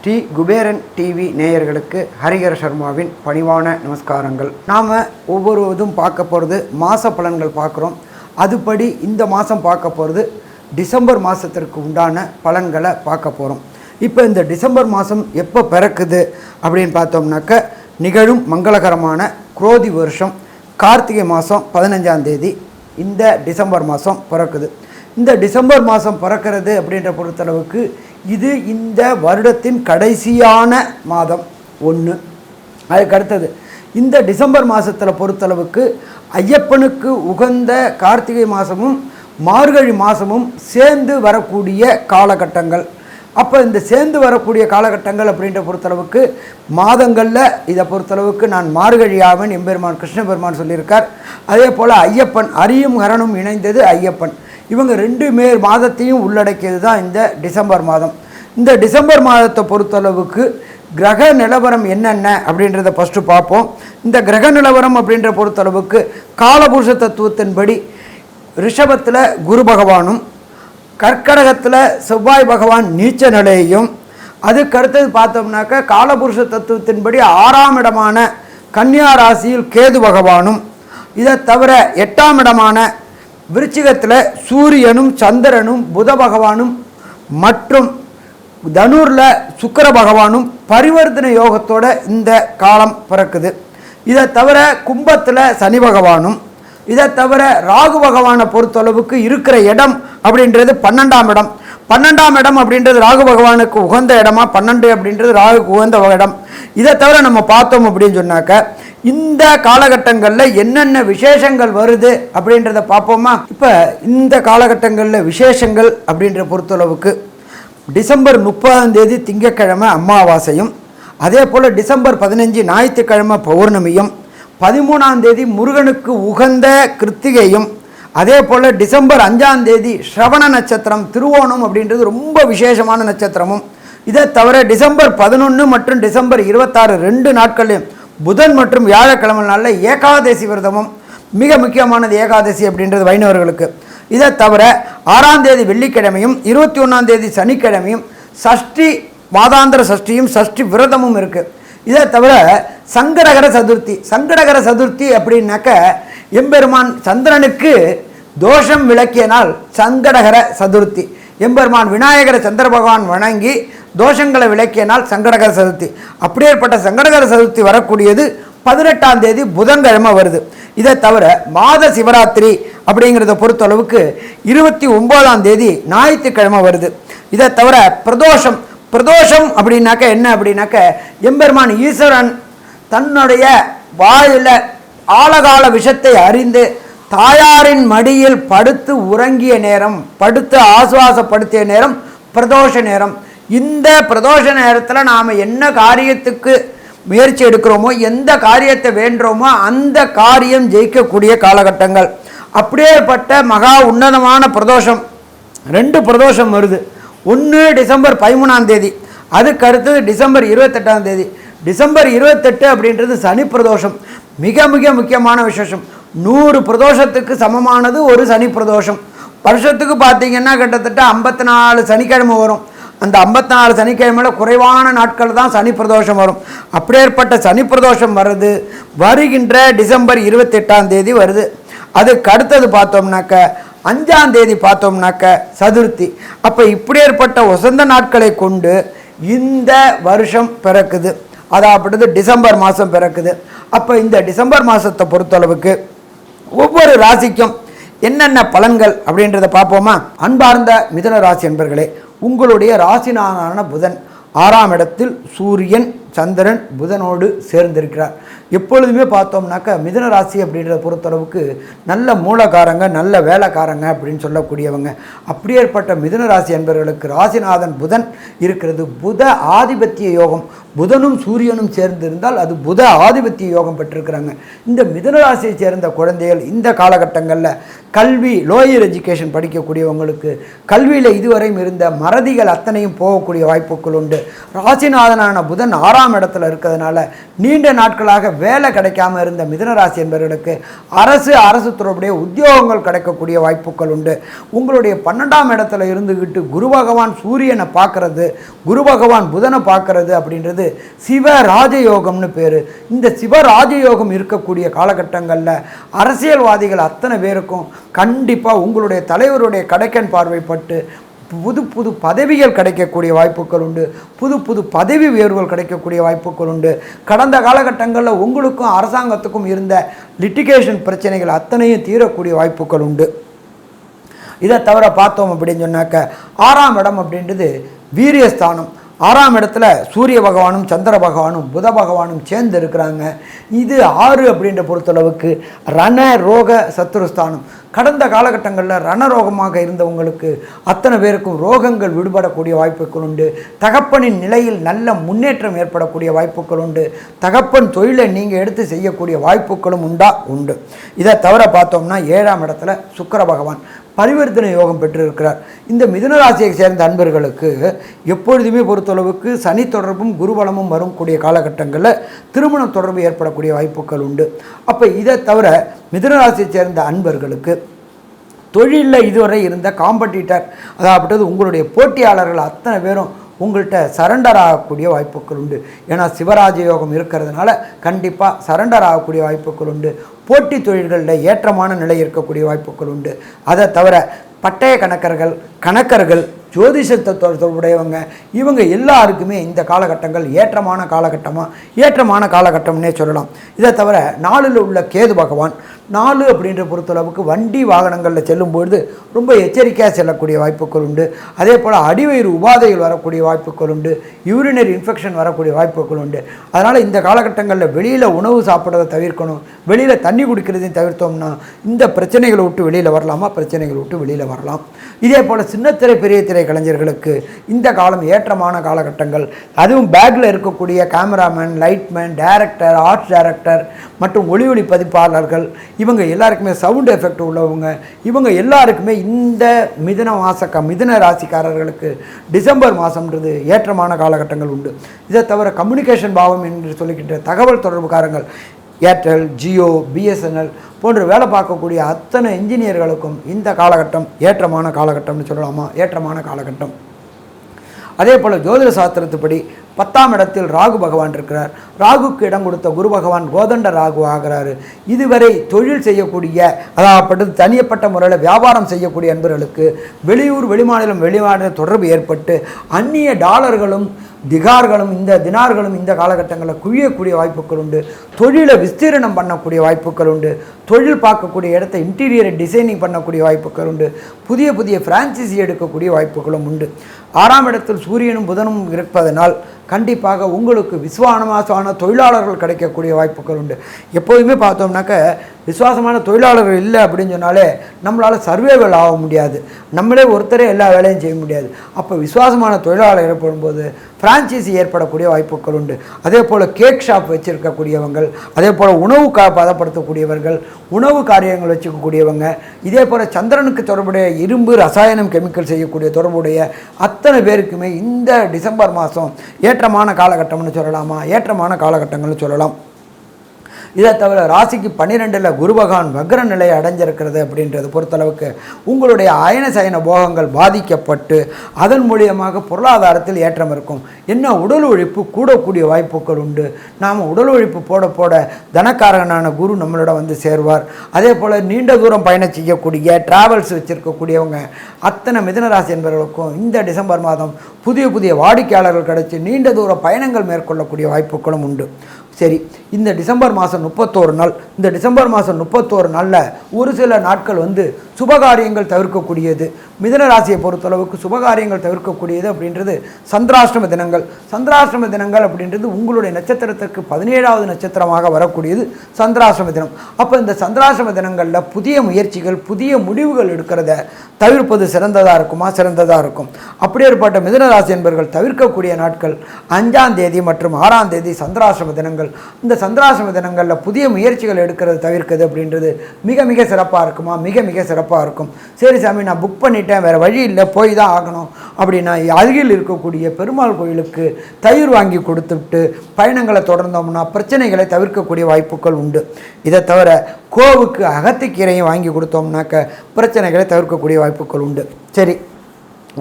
Sri Kuberan TV நேயர்களுக்கு ஹரிஹர சர்மாவின் பணிவான நமஸ்காரங்கள். நாம் ஒவ்வொருவதும் பார்க்க போகிறது மாத பலன்கள் பார்க்குறோம். அதுபடி இந்த மாதம் பார்க்க போகிறது டிசம்பர் மாதத்திற்கு உண்டான பலன்களை பார்க்க போகிறோம். இப்போ இந்த டிசம்பர் மாதம் எப்போ பிறக்குது அப்படின்னு பார்த்தோம்னாக்க நிகழும் மங்களகரமான குரோதி வருஷம் கார்த்திகை மாதம் 15ஆம் தேதி இந்த டிசம்பர் மாதம் பிறக்குது. இந்த டிசம்பர் மாதம் பிறக்கிறது அப்படின்ற பொறுத்தளவுக்கு இது இந்த வருடத்தின் கடைசியான மாதம் ஒன்று. அதுக்கு அடுத்தது இந்த டிசம்பர் மாதத்தில் பொறுத்தளவுக்கு ஐயப்பனுக்கு உகந்த கார்த்திகை மாதமும் மார்கழி மாதமும் சேர்ந்து வரக்கூடிய காலகட்டங்கள். அப்போ இந்த சேர்ந்து வரக்கூடிய காலகட்டங்கள் அப்படின்ற பொறுத்தளவுக்கு மாதங்களில் இதை பொறுத்தளவுக்கு நான் மார்கழியாவன் எம்பெருமான் கிருஷ்ண பெருமான் சொல்லியிருக்கார். அதே போல் ஐயப்பன் அரியும் ஹரனும் இணைந்தது ஐயப்பன். இவங்க 2 மாதத்தையும் உள்ளடக்கியது தான் இந்த டிசம்பர் மாதம். இந்த டிசம்பர் மாதத்தை பொறுத்தளவுக்கு கிரக நிலவரம் என்னென்ன அப்படின்றத ஃபஸ்ட்டு பார்ப்போம். இந்த கிரக நிலவரம் அப்படின்ற பொறுத்தளவுக்கு காலபுருஷ தத்துவத்தின்படி ரிஷபத்தில் குரு பகவானும் கர்க்கடகத்தில் செவ்வாய் பகவான் நீச்ச நிலையையும், அதுக்கு அடுத்தது பார்த்தோம்னாக்க காலபுருஷ தத்துவத்தின்படி 6ஆம் இடமான கன்னியா ராசியில் கேது பகவானும், இதை தவிர 8ஆம் இடமான விருச்சிகத்தில் சூரியனும் சந்திரனும் புத பகவானும் மற்றும் தனுரில் சுக்கிர பகவானும் பரிவர்த்தனை யோகத்தோட இந்த காலம் பிறக்குது. இதை தவிர கும்பத்தில் சனி பகவானும், இதை தவிர ராகு பகவானை பொறுத்தளவுக்கு இருக்கிற இடம் அப்படின்றது 12ஆம் இடம். 12ஆம் இடம் அப்படின்றது ராகு பகவானுக்கு உகந்த இடமா, 12 அப்படின்றது ராகுக்கு உகந்த இடம். இதை தவிர நம்ம பார்த்தோம் அப்படின்னு சொன்னாக்க இந்த காலகட்டங்களில் என்னென்ன விசேஷங்கள் வருது அப்படின்றத பார்ப்போமா. இப்போ இந்த காலகட்டங்களில் விசேஷங்கள் அப்படின்ற பொறுத்தளவுக்கு டிசம்பர் 30ஆம் தேதி திங்கட்கிழமை அமாவாசையும், அதே போல் டிசம்பர் 15 ஞாயிற்றுக்கிழமை பௌர்ணமியும், 13ஆம் தேதி முருகனுக்கு உகந்த கிருத்திகையும், அதே போல் டிசம்பர் 5ஆம் தேதி ஸ்ரவண நட்சத்திரம் திருவோணம் அப்படின்றது ரொம்ப விசேஷமான நட்சத்திரமும், இதை தவிர டிசம்பர் 11 மற்றும் டிசம்பர் 26 2 நாட்களையும் புதன் மற்றும் வியாழக்கிழமை நாளில் ஏகாதசி விரதமும் மிக முக்கியமானது. ஏகாதசி அப்படின்றது வைணவர்களுக்கு. இதை தவிர 6ஆம் தேதி வெள்ளிக்கிழமையும் 21ஆம் தேதி சனிக்கிழமையும் சஷ்டி மாதாந்திர சஷ்டியும் சஷ்டி விரதமும் இருக்குது. இதை தவிர சங்கடகர சதுர்த்தி. சங்கடகர சதுர்த்தி அப்படின்னாக்க எம்பெருமான் சந்திரனுக்கு தோஷம் விளக்கிய நாள் சங்கடகர சதுர்த்தி. எம்பெருமான் விநாயகர சந்திர பகவான் வணங்கி தோஷங்களை விளக்கிய நாள் சங்கடகர சதுர்த்தி. அப்படியேற்பட்ட சங்கடகர சதுர்த்தி வரக்கூடியது 18ஆம் தேதி புதன்கிழமை வருது. இதை தவிர மாத சிவராத்திரி அப்படிங்கிறத பொறுத்தளவுக்கு 29ஆம் தேதி ஞாயிற்றுக்கிழமை வருது. இதை தவிர பிரதோஷம். பிரதோஷம் அப்படின்னாக்க என்ன அப்படின்னாக்க எம்பெருமான் ஈஸ்வரன் தன்னுடைய வாயில் ஆழகால விஷத்தை அறிந்து தாயாரின் மடியில் படுத்து உறங்கிய நேரம், படுத்து ஆசுவாசப்படுத்திய நேரம் பிரதோஷ நேரம். இந்த பிரதோஷ நேரத்தில் நாம் என்ன காரியத்துக்கு முயற்சி எடுக்கிறோமோ, எந்த காரியத்தை வேண்டுறோமோ அந்த காரியம் ஜெயிக்கக்கூடிய காலகட்டங்கள். அப்படியேப்பட்ட மகா உன்னதமான பிரதோஷம் 2 பிரதோஷம் வருது. ஒன்று டிசம்பர் 13ஆம் தேதி, அதுக்கு அடுத்தது டிசம்பர் 28ஆம் தேதி. டிசம்பர் 28 அப்படின்றது சனி பிரதோஷம். மிக மிக முக்கியமான விசேஷம். 100 பிரதோஷத்துக்கு சமமானது ஒரு சனி பிரதோஷம். வருஷத்துக்கு பார்த்தீங்கன்னா கிட்டத்தட்ட 54 சனிக்கிழமை வரும். அந்த 54 சனிக்கிழமையில் குறைவான நாட்கள் தான் சனி பிரதோஷம் வரும். அப்படியேற்பட்ட சனி பிரதோஷம் வருது வருகின்ற டிசம்பர் 28ஆம் தேதி வருது. அதுக்கு அடுத்தது பார்த்தோம்னாக்க 5ஆம் தேதி பார்த்தோம்னாக்க சதுர்த்தி. அப்போ இப்படியேற்பட்ட வசந்த நாட்களை கொண்டு இந்த வருஷம் பிறக்குது. அதாவது டிசம்பர் மாதம் பிறக்குது. அப்போ இந்த டிசம்பர் மாதத்தை பொறுத்தளவுக்கு ஒவ்வொரு ராசிக்கும் என்னென்ன பலன்கள் அப்படின்றத பார்ப்போமா. அன்பார்ந்த மிதுன ராசி என்பர்களே, உங்களுடைய ராசிநாதனான புதன் 6ஆம் இடத்தில் சூரியன் சந்திரன் புதனோடு சேர்ந்திருக்கிறார். எப்பொழுதுமே பார்த்தோம்னாக்க மிதுன ராசி அப்படின்றத பொறுத்தளவுக்கு நல்ல மூலக்காரங்க, நல்ல வேலைக்காரங்க அப்படின்னு சொல்லக்கூடியவங்க. அப்படியேற்பட்ட மிதுன ராசி என்பவர்களுக்கு ராசிநாதன் புதன் இருக்கிறது. புத ஆதிபத்திய யோகம். புதனும் சூரியனும் சேர்ந்திருந்தால் அது புத ஆதிபத்திய யோகம் பெற்றிருக்கிறாங்க. இந்த மிதுன ராசியை சேர்ந்த குழந்தைகள் இந்த காலகட்டங்களில் கல்வி, லோயர் எஜுகேஷன் படிக்கக்கூடியவங்களுக்கு கல்வியில் இதுவரையும் இருந்த மறதிகள் அத்தனையும் போகக்கூடிய வாய்ப்புகள் உண்டு. ராசிநாதனான புதன் 6 6ஆம் இடத்துல இருக்கிறதுனால நீண்ட நாட்களாக வேலை கிடைக்காம இருந்த மிதுனராசி என்பவர்களுக்கு அரசு தொடர்புடைய உத்தியோகங்கள் கிடைக்கக்கூடிய வாய்ப்புகள் உண்டு. உங்களுடைய 12ஆம் இடத்துல இருந்துக்கிட்டு குரு பகவான் சூரியனை பார்க்கறது, குரு பகவான் புதனை பார்க்கறது அப்படின்றது சிவ ராஜயோகம்னு பேர். இந்த சிவ ராஜயோகம் இருக்கக்கூடிய காலகட்டங்களில் அரசியல்வாதிகள் அத்தனை பேருக்கும் கண்டிப்பாக உங்களுடைய தலைவருடைய கடைக்கன் பார்வைப்பட்டு புது பதவிகள் கிடைக்கக்கூடிய வாய்ப்புகள் உண்டு. புது பதவி உயர்வுகள் கிடைக்கக்கூடிய வாய்ப்புகள் உண்டு. கடந்த காலகட்டங்களில் உங்களுக்கும் அரசாங்கத்துக்கும் இருந்த லிட்டிகேஷன் பிரச்சனைகள் அத்தனையும் தீரக்கூடிய வாய்ப்புகள் உண்டு. இதை தவிர பார்த்தோம் அப்படின்னு சொன்னாக்க 6ஆம் இடம் அப்படின்றது வீரியஸ்தானம். 6ஆம் இடத்துல சூரிய பகவானும் சந்திர பகவானும் புத பகவானும் சேர்ந்து இருக்கிறாங்க. இது 6 அப்படின்ற பொறுத்தளவுக்கு ரண ரோக சத்துருஸ்தானம். கடந்த காலகட்டங்களில் ரணரோகமாக இருந்தவங்களுக்கு அத்தனை பேருக்கும் ரோகங்கள் விடுபடக்கூடிய வாய்ப்புகள் உண்டு. தகப்பனின் நிலையில் நல்ல முன்னேற்றம் ஏற்படக்கூடிய வாய்ப்புகள் உண்டு. தகப்பன் தொழிலை நீங்கள் எடுத்து செய்யக்கூடிய வாய்ப்புகளும் உண்டு. இதை தவிர பார்த்தோம்னா 7ஆம் இடத்துல சுக்கிர பகவான் பரிவர்த்தனை யோகம் பெற்றிருக்கிறார். இந்த மிதுன ராசியை சேர்ந்த அன்பர்களுக்கு எப்பொழுதுமே பொறுத்தளவுக்கு சனி தொடர்பும் குருபலமும் வரக்கூடிய காலகட்டங்களில் திருமண தொடர்பு ஏற்படக்கூடிய வாய்ப்புகள் உண்டு. அப்போ இதை தவிர மிதுன ராசியை சேர்ந்த அன்பர்களுக்கு தொழிலில் இதுவரை இருந்த காம்படிட்டர், அதாவது உங்களுடைய போட்டியாளர்கள் அத்தனை பேரும் உங்கள்கிட்ட சரண்டர் ஆகக்கூடிய வாய்ப்புகள் உண்டு. ஏன்னா சிவராஜ யோகம் இருக்கிறதுனால கண்டிப்பாக சரண்டர் ஆகக்கூடிய வாய்ப்புகள் உண்டு. போட்டி தொழில்களில் ஏற்றமான நிலை இருக்கக்கூடிய வாய்ப்புகள் உண்டு. அதை தவிர பட்டய கணக்கர்கள் ஜோதிஷத்தை தொடர்புடையவங்க இவங்க எல்லாருக்குமே இந்த காலகட்டங்கள் ஏற்றமான காலகட்டம்னே சொல்லலாம். இதை தவிர 4ல் உள்ள கேது பகவான் 4 அப்படின்ற பொறுத்தளவுக்கு வண்டி வாகனங்களில் செல்லும்பொழுது ரொம்ப எச்சரிக்கையாக செல்லக்கூடிய வாய்ப்புகள் உண்டு. அதே போல் அடிவயிறு உபாதைகள் வரக்கூடிய வாய்ப்புகள் உண்டு. யூரினரி இன்ஃபெக்ஷன் வரக்கூடிய வாய்ப்புகள் உண்டு. அதனால் இந்த காலகட்டங்களில் வெளியில் உணவு சாப்பிட்றதை தவிர்க்கணும். வெளியில் தண்ணி குடிக்கிறதையும் தவிர்த்தோம்னா இந்த பிரச்சனைகளை விட்டு வெளியில் வரலாம். இதே போல் சின்னத்திரை பெரிய திரை கலைஞர்களுக்கு இந்த காலம் ஏற்றமான காலகட்டங்கள். அதுவும் பேக்கில் இருக்கக்கூடிய cameraman, lightman, director, art director மற்றும் ஒளி பதிப்பாளர்கள் இவங்க எல்லாருக்குமே சவுண்ட் எஃபெக்ட் உள்ளவங்க இவங்க எல்லாருக்குமே இந்த மிதுன ராசிக்காரர்களுக்கு டிசம்பர் மாதம்ன்றது ஏற்றமான காலகட்டங்கள் உண்டு. இதை தவிர கம்யூனிகேஷன் பாவம் என்று சொல்லிக்கின்ற தகவல் தொடர்புக்காரங்கள் ஏர்டெல், ஜியோ, பிஎஸ்என்எல் போன்ற வேலை பார்க்கக்கூடிய அத்தனை இன்ஜினியர்களுக்கும் இந்த காலகட்டம் ஏற்றமான காலகட்டம்னு சொல்லலாமா? ஏற்றமான காலகட்டம். அதே போல் ஜோதிட சாஸ்திரத்துப்படி 10ஆம் இடத்தில் ராகு பகவான் இருக்கிறார். ராகுக்கு இடம் கொடுத்த குரு பகவான் கோதண்ட ராகு ஆகிறாரு. இதுவரை தொழில் செய்யக்கூடிய, அதாவது தனியப்பட்ட முறையில் வியாபாரம் செய்யக்கூடிய அன்பர்களுக்கு வெளிமாநிலம் தொடர்பு ஏற்பட்டு அந்நிய டாலர்களும் தினார்களும் இந்த காலகட்டங்களில் குவியக்கூடிய வாய்ப்புகள் உண்டு. தொழிலை விஸ்தீரணம் பண்ணக்கூடிய வாய்ப்புகள் உண்டு. தொழில் பார்க்கக்கூடிய இடத்த இன்டீரியரை டிசைனிங் பண்ணக்கூடிய வாய்ப்புகள் உண்டு. புதிய ஃப்ரான்ச்சைசி எடுக்கக்கூடிய வாய்ப்புகளும் உண்டு. 6ஆம் இடத்தில் சூரியனும் புதனும் இருப்பதனால் கண்டிப்பாக உங்களுக்கு விசுவாசமான தொழிலாளர்கள் கிடைக்கக்கூடிய வாய்ப்புகள் உண்டு. எப்போதுமே பார்த்தோம்னாக்க விசுவாசமான தொழிலாளர்கள் இல்லை அப்படின்னு சொன்னாலே நம்மளால் சர்வேவல் ஆக முடியாது. நம்மளே ஒருத்தரே எல்லா வேலையும் செய்ய முடியாது. அப்போ விசுவாசமான தொழிலாளர்கள் ஏற்படும்போது ஃப்ரான்ச்சைசி ஏற்படக்கூடிய வாய்ப்புகள் உண்டு. அதே போல் கேக் ஷாப் வச்சுருக்கக்கூடியவங்கள், அதே போல் உணவு பதப்படுத்தக்கூடியவர்கள், உணவு காரியங்கள் வச்சுக்கக்கூடியவங்க, இதே போல் சந்திரனுக்கு தொடர்புடைய இரும்பு ரசாயனம் கெமிக்கல் செய்யக்கூடிய தொடர்புடைய அத்தனை பேருக்குமே இந்த டிசம்பர் மாதம் ஏற்றமான காலகட்டம்னு சொல்லலாமா? ஏற்றமான காலகட்டங்கள்னு சொல்லலாம். இதை தவிர ராசிக்கு 12ல் குரு பகவான் வக்ர நிலையை அடைஞ்சிருக்கிறது அப்படின்றது பொறுத்தளவுக்கு உங்களுடைய அயன சயன போகங்கள் பாதிக்கப்பட்டு அதன் மூலியமாக பொருளாதாரத்தில் ஏற்றம் இருக்கும். என்ன உடல் உழைப்பு கூடக்கூடிய வாய்ப்புகள் உண்டு. நாம் உடல் உழைப்பு போட தனக்காரகனான குரு நம்மளோட வந்து சேருவார். அதே போல் நீண்ட தூரம் பயணம் செய்யக்கூடிய டிராவல்ஸ் வச்சுருக்கக்கூடியவங்க அத்தனை மிதுனராசி என்பவர்களுக்கும் இந்த டிசம்பர் மாதம் புதிய வாடிக்கையாளர்கள் கிடைச்சி நீண்ட தூர பயணங்கள் மேற்கொள்ளக்கூடிய வாய்ப்புகளும் உண்டு. சரி, இந்த டிசம்பர் மாதம் 31 நாள், இந்த டிசம்பர் மாதம் 31 நாளில் ஒரு சில நாட்கள் வந்து சுபகாரியங்கள் தவிர்க்கக்கூடியது. மிதுன ராசியை பொறுத்தளவுக்கு சுபகாரியங்கள் தவிர்க்கக்கூடியது அப்படின்றது சந்திராஷ்டம தினங்கள் அப்படின்றது உங்களுடைய நட்சத்திரத்திற்கு 17வது நட்சத்திரமாக வரக்கூடியது சந்திராஷ்டம தினம். அப்போ இந்த சந்திராஷ்டம தினங்களில் புதிய முயற்சிகள், புதிய முடிவுகள் எடுக்கிறத தவிர்ப்பது சிறந்ததாக இருக்கும். அப்படியே ஏற்பட்ட மிதுன ராசி என்பவர்கள் தவிர்க்கக்கூடிய நாட்கள் 5ஆம் தேதி மற்றும் 6ஆம் தேதி சந்திராஷ்டம தினங்கள். இந்த சந்திராஷ்டம தினங்களில் புதிய முயற்சிகள் எடுக்கிறது தவிர்க்கிறது அப்படின்றது மிக சிறப்பாக இருக்குமா? மிக சிறப்பாக சிறப்பாக இருக்கும். சரி சாமி, நான் புக் பண்ணிட்டேன், வேறு வழி இல்லை, போய் தான் ஆகணும் அப்படின்னா அருகில் இருக்கக்கூடிய பெருமாள் கோயிலுக்கு தயிர் வாங்கி கொடுத்துட்டு பயணங்களை தொடர்ந்தோம்னா பிரச்சனைகளை தவிர்க்கக்கூடிய வாய்ப்புகள் உண்டு. இதை தவிர கோவுக்கு அகத்திக்கீரையும் வாங்கி கொடுத்தோம்னாக்க பிரச்சனைகளை தவிர்க்கக்கூடிய வாய்ப்புகள் உண்டு. சரி,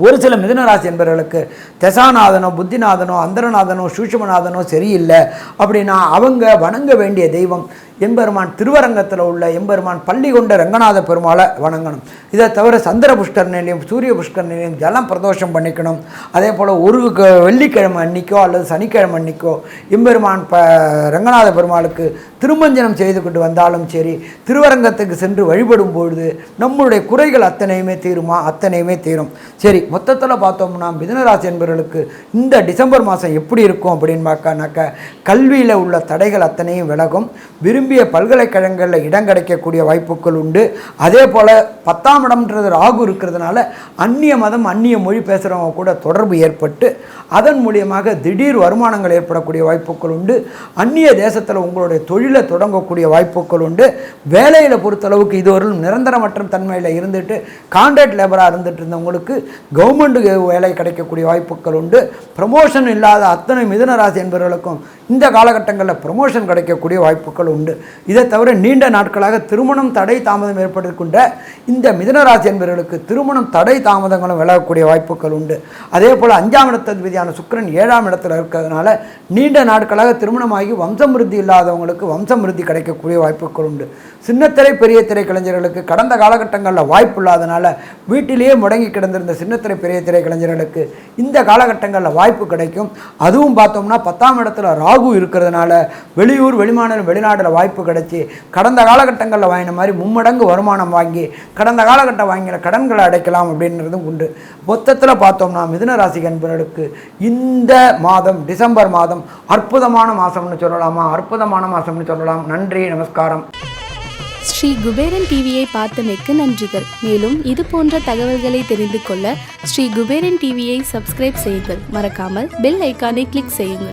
ஒரு சில மிதுனராசி என்பவர்களுக்கு தசாநாதனோ புத்திநாதனோ அந்தரநாதனோ சூட்சுமநாதனோ சரியில்லை அப்படின்னா அவங்க வணங்க வேண்டிய தெய்வம் எம்பெருமான் திருவரங்கத்தில் உள்ள எம்பெருமான் பள்ளி கொண்ட ரங்கநாத பெருமாளை வணங்கணும். இதை தவிர சந்திர புஷ்கரணிலையும் சூரிய புஷ்கரணிலையும் ஜலம் பிரதோஷம் பண்ணிக்கணும். அதே போல் ஒரு வெள்ளிக்கிழமை அன்னைக்கோ அல்லது சனிக்கிழமை அன்னைக்கோ எம்பெருமான் ரங்கநாத பெருமாளுக்கு திருமஞ்சனம் செய்து கொண்டு வந்தாலும் சரி, திருவரங்கத்துக்கு சென்று வழிபடும் பொழுது நம்மளுடைய குறைகள் அத்தனையுமே தீரும். சரி, மொத்தத்தில் பார்த்தோம்னா மிதுனராசி என்பவர்களுக்கு இந்த டிசம்பர் மாதம் எப்படி இருக்கும் அப்படின்னு பார்க்கனாக்கா கல்வியில் உள்ள தடைகள் அத்தனையும் விலகும். விரும்பிய பல்கலைக்கழகங்களில் இடம் கிடைக்கக்கூடிய வாய்ப்புகள் உண்டு. அதே போல் 10ஆம் இடம்ன்றது ராகு இருக்கிறதுனால அந்நிய மதம் அந்நிய மொழி பேசுகிறவங்க கூட தொடர்பு ஏற்பட்டு அதன் மூலியமாக திடீர் வருமானங்கள் ஏற்படக்கூடிய வாய்ப்புகள் உண்டு. அந்நிய தேசத்தில் உங்களுடைய தொழிலை தொடங்கக்கூடிய வாய்ப்புகள் உண்டு. வேலையில் பொறுத்தளவுக்கு இதுவரையும் நிரந்தரமற்ற தன்மையில் இருந்துட்டு கான்ட்ராக்ட் லேபராக இருந்துட்டு இருந்தவங்களுக்கு கவர்மெண்ட் வேலை கிடைக்கக்கூடிய வாய்ப்புகள் உண்டு. ப்ரமோஷன் இல்லாத அத்தனை மிதுனராசி என்பவர்களுக்கும் இந்த காலகட்டங்களில் ப்ரமோஷன் கிடைக்கக்கூடிய வாய்ப்புகள் உண்டு. இதை தவிர நீண்ட நாட்களாக திருமணம் தடை தாமதம் ஏற்படுகின்ற இந்த மிதுனராசி என்பவர்களுக்கு திருமணம் தடை தாமதங்களும் விலகக்கூடிய வாய்ப்புகள் உண்டு. அதே போல் 5ஆம் இடத்ததிபதியான சுக்கிரன் 7ஆம் இடத்துல இருக்கிறதுனால நீண்ட நாட்களாக திருமணமாகி வம்சமிருத்தி இல்லாதவங்களுக்கு வம்சமிருத்தி கிடைக்கக்கூடிய வாய்ப்புகள் உண்டு. சின்னத்திரை பெரிய திரை கலைஞர்களுக்கு கடந்த காலகட்டங்களில் வாய்ப்பு இல்லாதனால வீட்டிலேயே முடங்கி கிடந்திருந்த சின்னத்திரை பெரிய திரை கலைஞர்களுக்கு இந்த காலகட்டங்களில் வாய்ப்பு கிடைக்கும். அதுவும் பார்த்தோம்னா 10ஆம் இடத்துல ராகு இருக்கிறதுனால வெளியூர் வெளிமாநிலம் வெளிநாட்டில் வாய்ப்பு கிடைச்சி கடந்த காலகட்டங்களில் வாங்கின மாதிரி மும்மடங்கு வருமானம் வாங்கி கடந்த காலகட்டம் வாங்கின கடன்களை அடைக்கலாம் அப்படின்றதும் உண்டு. மொத்தத்தில் பார்த்தோம்னா மிதுன ராசி என்பவர்களுக்கு இந்த மாதம் டிசம்பர் மாதம் அற்புதமான மாதம்னு சொல்லலாம். நன்றி, நமஸ்காரம். ஸ்ரீ குபேரன் டிவியை பார்த்தமைக்கு நன்றிகள். மேலும் இது போன்ற தகவல்களை தெரிந்து கொள்ள ஸ்ரீ குபேரன் டிவியை சப்ஸ்கிரைப் செய்யுங்கள். மறக்காமல் பெல் ஐக்கானை கிளிக் செய்யுங்கள்.